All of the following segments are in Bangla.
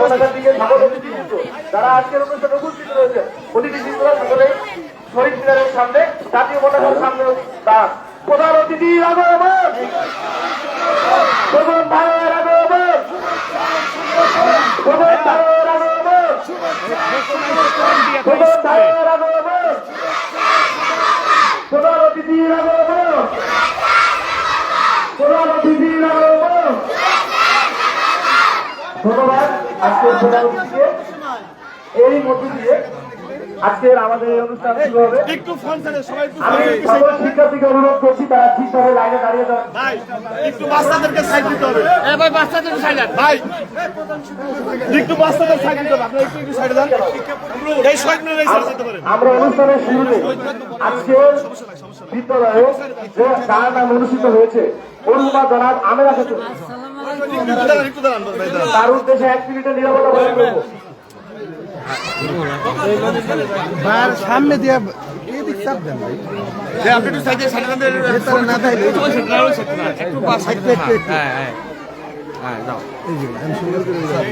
পতাকার দিকে স্বাগত অতিথিবৃন্দ যারা আজকের অনুষ্ঠানে উপস্থিত রয়েছে অতিথিবৃন্দরা সকলে শহীদ মিনারের সামনে জাতীয় পতাকার সামনে তার প্রধান অতিথি আগমন প্রধান ভাইয়ের আগমন প্রধান ভাইয়ের আগমন প্রধান ভাইয়ের আগমন প্রধান অতিথির আগমন প্রধান অতিথির আগমন। ধন্যবাদ আজকের প্রধান অতিথিকে। এই মধ্য দিয়ে আজকের আমাদের এই অনুষ্ঠান শুরু হবে। আমি সকল শিক্ষার্থীকে অনুরোধ করছি তারা ঠিকভাবে লাইনে দাঁড়িয়ে যান। একটু বাচ্চাদেরকে সাইড দিতে হবে। ভাই বাচ্চাদেরকে সাইড দেন ভাই, একটু বাচ্চাদের সাইড দিতে হবে। আপনারা একটু সাইড দেন। এই সাইড নিয়ে সাইড দিতে পারেন। আমরা অনুষ্ঠানের শুরুতে আজকে বিদ্যালয়ে যে গান নাম অনুষ্ঠিত হয়েছে অরুমা জনাব আমেরা খাতুন, তার উদ্দেশ্যে 1 মিনিটের নীরবতা পালন করব। সামনে দিয়ে এদিক চাপ দেন ভাই, আপনি একটু সাইডে সাইড দেন। না তাইলে একটু পাশে হ্যাঁ যাও এই যে আমি সুন্দর করে যাই।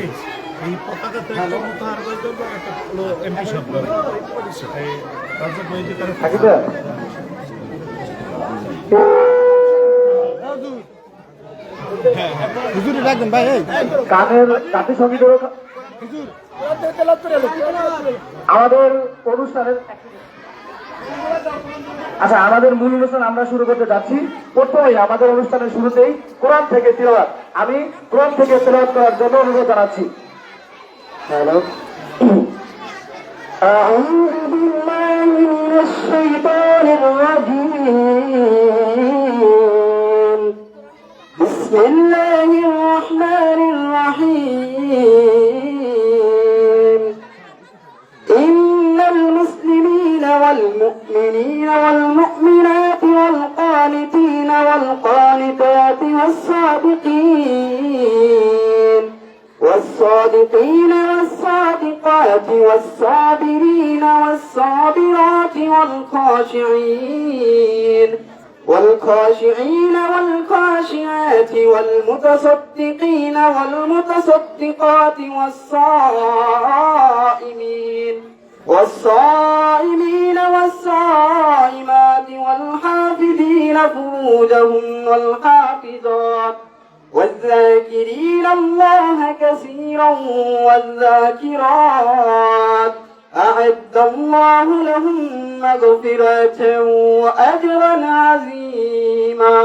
এই পতাকাতে একটা মুখার জন্য একটা হলো এমপি সাহেব এই রাজ্য কমিটি করে থাকিবে হুজুর রাখবেন ভাই। এই গানের জাতীয় সঙ্গীতের আমাদের অনুষ্ঠানের আচ্ছা আমাদের মূল অনুষ্ঠান আমরা শুরু করতে যাচ্ছি। প্রথমেই আমাদের অনুষ্ঠানের শুরুতেই কোরআন থেকে তিলাওয়াত, আমি কোরআন থেকে তিলাওয়াত করার জন্য অনুরোধ জানাচ্ছি। হ্যালো أعوذ بالله من الشيطان الرجيم بسم الله الرحمن الرحيم إن المسلمين والمؤمنين والمؤمنات والقانتين والقانتات والصادقين والصادقات والصابرين والصابرات والخاشعين والخاشعات والمتصدقين والمتصدقات والصائمين والصائمات والحافظين فروجهم والحافظات والذاكرين الله كثيرا والذاكرات أعد الله لهم مغفرة وأجرا عظيما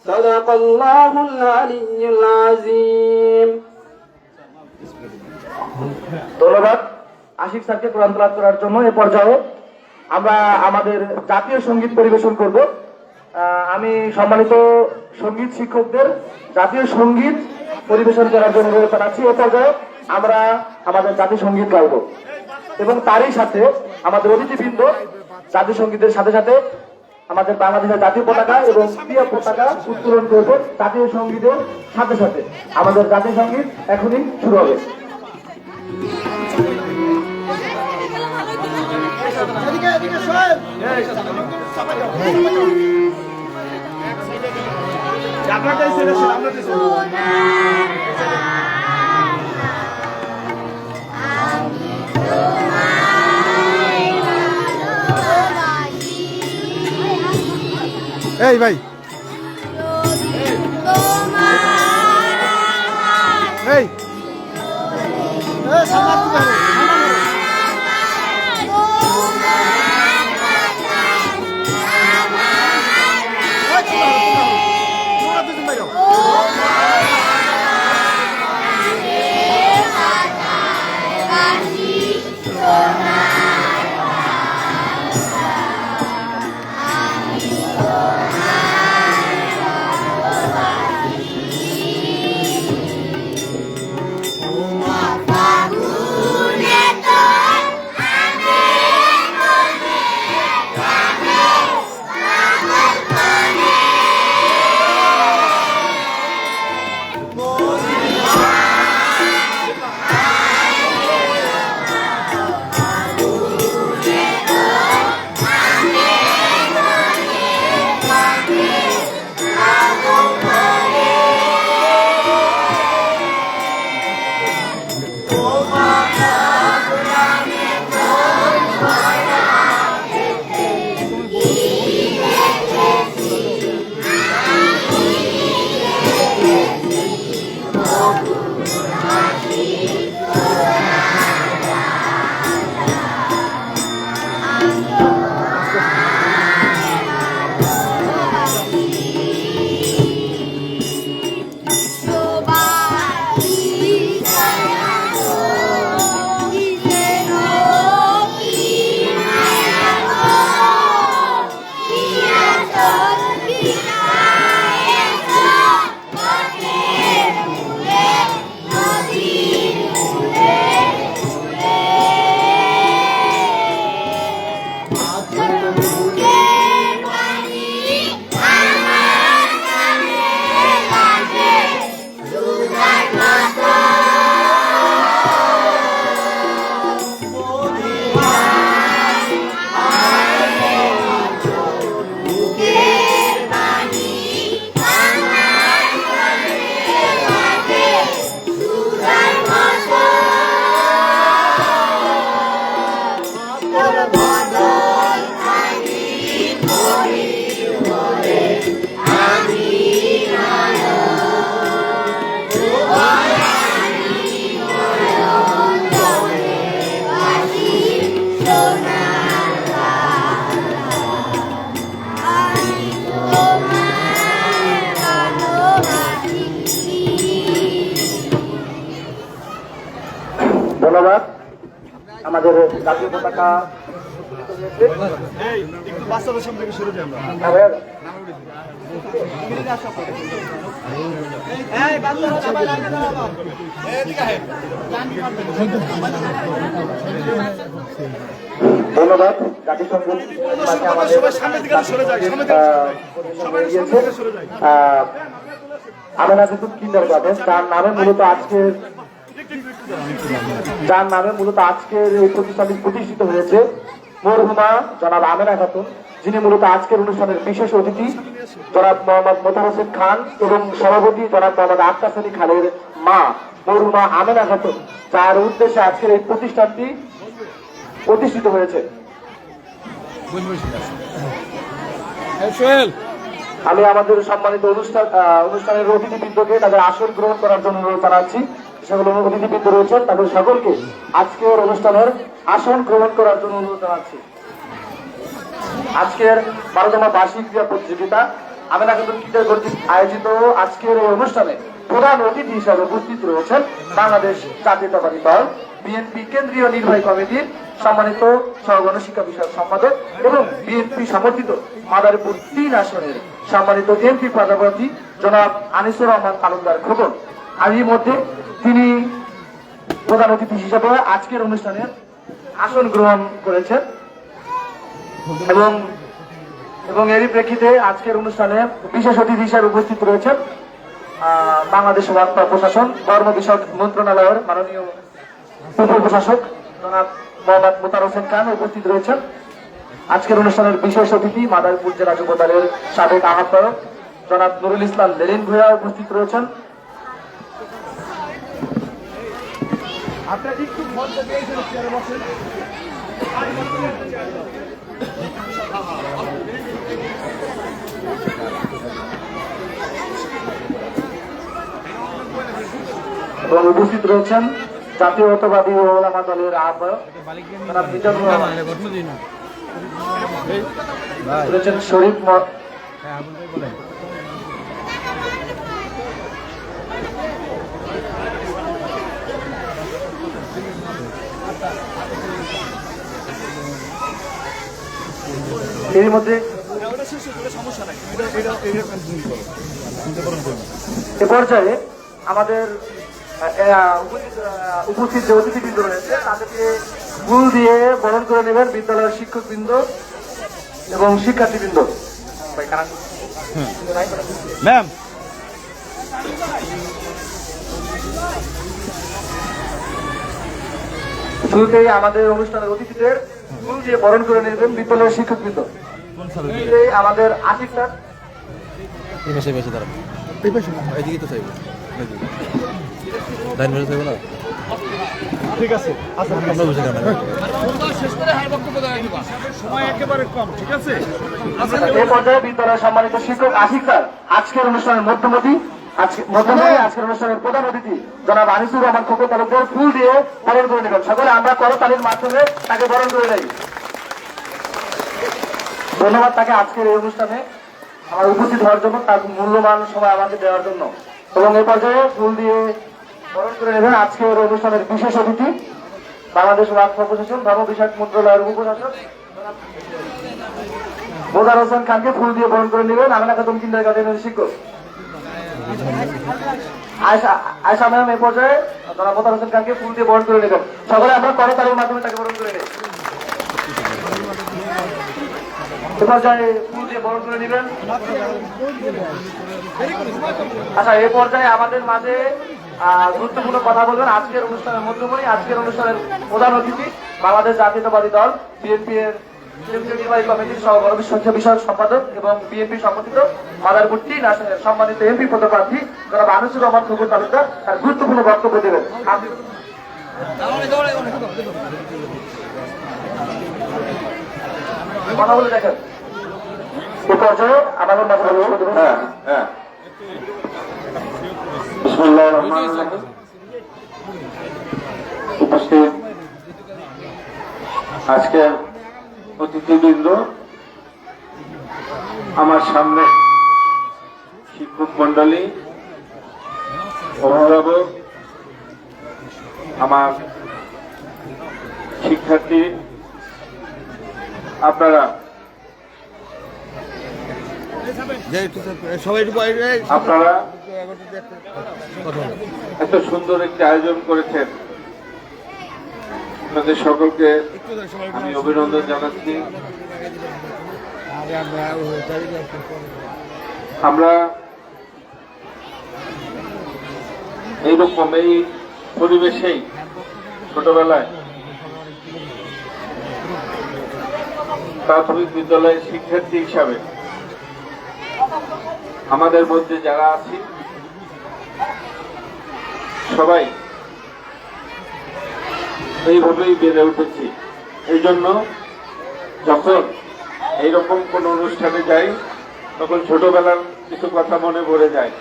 صدق الله العلي العظيم। ধন্যবাদ আশিক স্যারকে কোরআন তেলাওয়াত করার জন্য। এ পর্যায়ে আমরা আমাদের জাতীয় সঙ্গীত পরিবেশন করব। আমি সম্মানিত সঙ্গীত শিক্ষকদের জাতীয় সঙ্গীত পরিবেশন করার জন্য অনুরোধ জানাচ্ছি। এ পর্যায়ে আমরা আমাদের জাতীয় সঙ্গীত গাইব এবং তারই সাথে আমাদের অতিথিবৃন্দ জাতীয় সঙ্গীতের সাথে সাথে আমাদের বাংলাদেশের জাতীয় পতাকা এবং প্রিয় পতাকা উত্তোলন করবে। জাতীয় সঙ্গীতের সাথে সাথে আমাদের জাতীয় সঙ্গীত এখনই শুরু হবে। এই ভাই এই Fagunes ধন্যবাদ। আমাদের জাতীয় পতাকা এই একটু বাচ্চাদের সামনে থেকে সরে যাই আমরা। ধন্যবাদ। জাতিসংঘ আমাদের সবাই সামনের দিকে সরে যায়, সামনের দিকে সবাই সামনের দিকে সরে যায়। আমেনা কিন্তু কিন্ডার গার্ডেন, যার নামে মূলত আজকের এই প্রতিষ্ঠানটি প্রতিষ্ঠিত হয়েছে মরহুমা জনাব আমেনা খাতুন, যিনি মূলত আজকের অনুষ্ঠানের বিশেষ অতিথি জনাব মোহাম্মদ মোতার হোসেন খান এবং সভাপতি জনাব মোহাম্মদ আক্তার আলী খানের মা মরহুমা আমেনা খাতুন, যার উদ্দেশ্যে আজকের এই প্রতিষ্ঠানটি প্রতিষ্ঠিত হয়েছে। আমি আমাদের সম্মানিত অনুষ্ঠানের অতিথিবৃন্দকে তাদের আসন গ্রহণ করার জন্য অনুরোধ জানাচ্ছি। সেগুলো অতিথিবৃন্দ রয়েছেন, তাদের সকলকে আজকের অনুষ্ঠানের আসন গ্রহণ করার জন্য অনুরোধ জানাচ্ছি। আজকের 12তম বার্ষিক ক্রীড়া প্রতিযোগিতা আমেনা খাতুন ক্রীড়া কর্তৃক আয়োজিত আজকের এই অনুষ্ঠানে প্রধান অতিথি হিসাবে উপস্থিত রয়েছেন বাংলাদেশ জাতীয়তাবাদী দল বিএনপি কেন্দ্রীয় নির্বাহী কমিটির সম্মানিত সহগণশিক্ষা বিষয়ক সম্পাদক এবং বিএনপি সমর্থিত মাদারীপুর 3 আসনের সম্মানিত এমপি পদপ্রার্থী জনাব আনিসুর রহমান তালুকদার খোকন। এরই মধ্যে তিনি প্রধান অতিথি হিসাবে আজকের অনুষ্ঠানে আসন গ্রহণ করেছেন এবং এরই প্রেক্ষিতে আজকের অনুষ্ঠানে বিশেষ অতিথি হিসাবে উপস্থিত রয়েছেন বাংলাদেশ বার্তা প্রশাসন কর্ম বিষয়ক মন্ত্রণালয়ের মাননীয় উপপ্রশাসক জনাব মোহাম্মদ মোতার হোসেন খান উপস্থিত রয়েছেন। আজকের অনুষ্ঠানের বিশেষ অতিথি মাদারীপুর জেলা যুব দলের সাবেক আহ্বায়ক জনাব নুরুল ইসলাম লেলিন ভূঁইয়া উপস্থিত রয়েছেন। আপনারা একটু মঞ্চে দিয়ে এসে চেয়ারে বসেন। এবং উপস্থিত রয়েছেন জাতীয়তাবাদী ওলামা দলের আহ্বায়ক জনাব মিজানুর রহমান, রয়েছেন শরীফ এর মধ্যে এ পর্যায়ে আমাদের উপস্থিত যে অতিথিবৃন্দ রয়েছে তাদেরকে ফুল দিয়ে বরণ করে নেবেন বিদ্যালয়ের শিক্ষকবৃন্দ এবং শিক্ষার্থীবৃন্দ। ম্যাম শুরুতেই আমাদের অনুষ্ঠানের অতিথিদের ফুল দিয়ে বরণ করে নেবেন বিদ্যালয়ের শিক্ষকবৃন্দ। আমাদের আশিক স্যার এই পাশে বেশি দাঁড়াবো, এই পাশে এদিকে তো চাইবো, ডাইন পাশে চাইবো না। ঠিক আছে আচ্ছা সময় একেবারে কম, ঠিক আছে। এই পর্যায়ে বিদ্যালয়ের সম্মানিত শিক্ষক আশিক স্যার আজকের অনুষ্ঠানের মধ্যমতি আজকের অনুষ্ঠানের প্রধান অতিথি জনাব আনিসুর রহমান খোকন তালুকদার ফুল দিয়ে বরণ করে নেবেন। সকলে আমরা করতালির মাধ্যমে তাকে বরণ করে নেই। ধন্যবাদ তাকে আজকের এই অনুষ্ঠানে আমার উপস্থিত হওয়ার জন্য, তার মূল্যবান সময় আমাকে দেওয়ার জন্য। এবং এই পর্যায়ে ফুল দিয়ে বরণ করে নেবেন আজকের অনুষ্ঠানের বিশেষ অতিথি বাংলাদেশ ওয়াকফ প্রশাসন ধর্ম বিষয়ক মন্ত্রণালয়ের উপশাসক মোদার হোসেন খানকে ফুল দিয়ে বরণ করে নেবেন আমিনা খাতুন কিন্ডারগার্টেনের শিক্ষক আয়সা ম্যাম। এই পর্যায়ে জনাব মোদার হোসেন খানকে ফুল দিয়ে বরণ করে নেবেন। সকলে আমরা করতালির মাধ্যমে তাকে বরণ করে নেই। এ পর্যায়ে ফুল দিয়ে বরণ করে নেবেন। আচ্ছা, এই পর্যায়ে আমাদের মাঝে গুরুত্বপূর্ণ কথা বলবেন আজকের অনুষ্ঠানের মধ্যমণি, আজকের অনুষ্ঠানের প্রধান অতিথি বাংলাদেশ জাতীয়তাবাদী দল বিএনপি এর নির্বাহী কমিটির সহকর্মী সংখ্যা বিষয়ক সম্পাদক এবং বিএনপি সমর্থিত মাদারপুরটি সম্মানিত এমপি পদপ্রার্থী জনাব আনিসুর রহমান খোকন তালুকদার তার গুরুত্বপূর্ণ বক্তব্য দেবেন। কথা বলে দেখেন। এ পর্যায়ে আমাদের মাঝে উপস্থিত আজকের অতিথিবৃন্দ, আমার সামনে শিক্ষক মন্ডলী, অভিভাবক, আমার শিক্ষার্থী, আপনারা আপনারা এত সুন্দর একটি আয়োজন করেছেন, আপনাদের সকলকে আমি অভিনন্দন জানাচ্ছি। আমরা এইরকম এই পরিবেশেই ছোটবেলায় প্রাথমিক বিদ্যালয়ের শিক্ষার্থী হিসাবে আমাদের মধ্যে যারা আছি সবাই এইভাবেই বেড়ে উঠেছি। এই জন্য যখন এইরকম কোন অনুষ্ঠানে যাই তখন ছোটবেলার কিছু কথা মনে পড়ে যায়।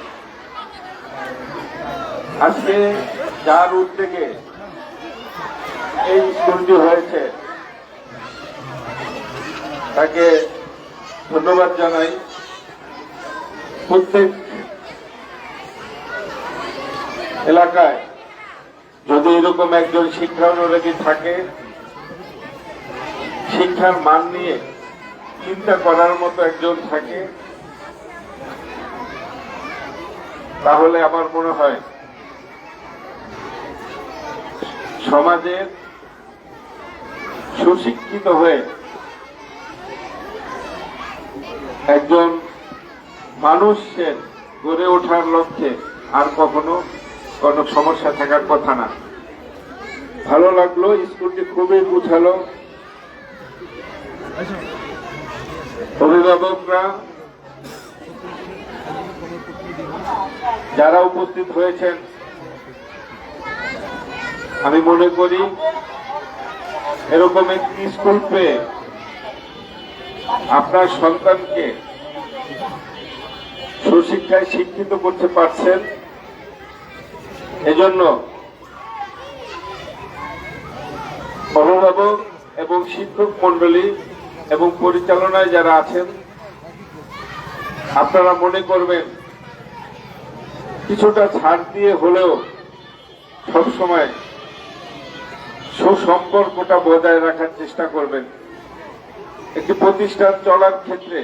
আজকে যার উদ্যোগে এই স্কুলটি হয়েছে তাকে ধন্যবাদ জানাই। প্রত্যেক এলাকায় যদি এরকম একজন শিক্ষা অনুরাগী থাকে, শিক্ষার মান নিয়ে চিন্তা করার মতো একজন থাকে, তাহলে আমার মনে হয় সমাজের সুশিক্ষিত হয়ে একজন মানুষের গড়ে ওঠার লক্ষ্যে আর কখনো কোনো সমস্যা থাকার কথা না। ভালো লাগলো, স্কুলটি খুবই গুছালো। অভিভাবকরা যারা উপস্থিত হয়েছেন, আমি মনে করি এরকম একটি স্কুল পেয়ে আপনার সন্তানকে সুশিক্ষায় শিক্ষিত করতে পারছেন। এজন্য অভিভাবক এবং শিক্ষক মন্ডলী এবং পরিচালনায় যারা আছেন, আপনারা মনে করবেন কিছুটা ছাড় দিয়ে হলেও সবসময় সুসম্পর্কটা বজায় রাখার চেষ্টা করবেন। একটি প্রতিষ্ঠান চলার ক্ষেত্রে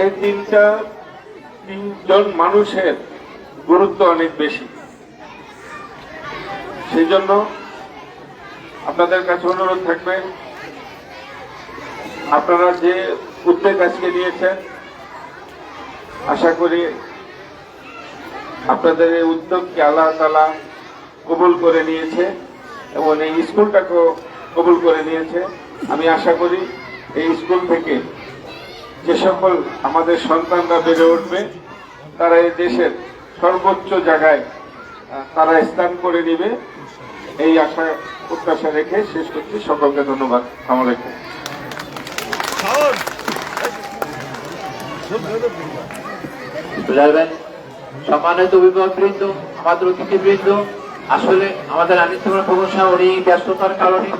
এই তিনজন মানুষের গুরুত্ব অনেক বেশি। সেই জন্য আপনাদের কাছে অনুরোধ থাকবে, আপনারা যে উদ্যোগ আজকে নিয়েছেন, আশা করি আপনাদের এই উদ্যোগকে আল্লাহ তাআলা কবুল করে নিয়েছে এবং এই স্কুলটাকেও কবুল করে নিয়েছে। আমি আশা করি এই স্কুল থেকে যে সকল আমাদের সন্তানরা বেড়ে উঠবে, তারা এই দেশের সর্বোচ্চ জায়গায় তারা স্থান করে নিবে এই আশা প্রত্যাশা রেখে শেষ করছি। সকলকে ধন্যবাদ। আসসালামু আলাইকুম। সম্মানিত অভিভাবকবৃন্দ, আমাদের অতিথিবৃন্দ, আসলে আমাদের আনিস প্রমোশন উনি ব্যস্ততার কারণে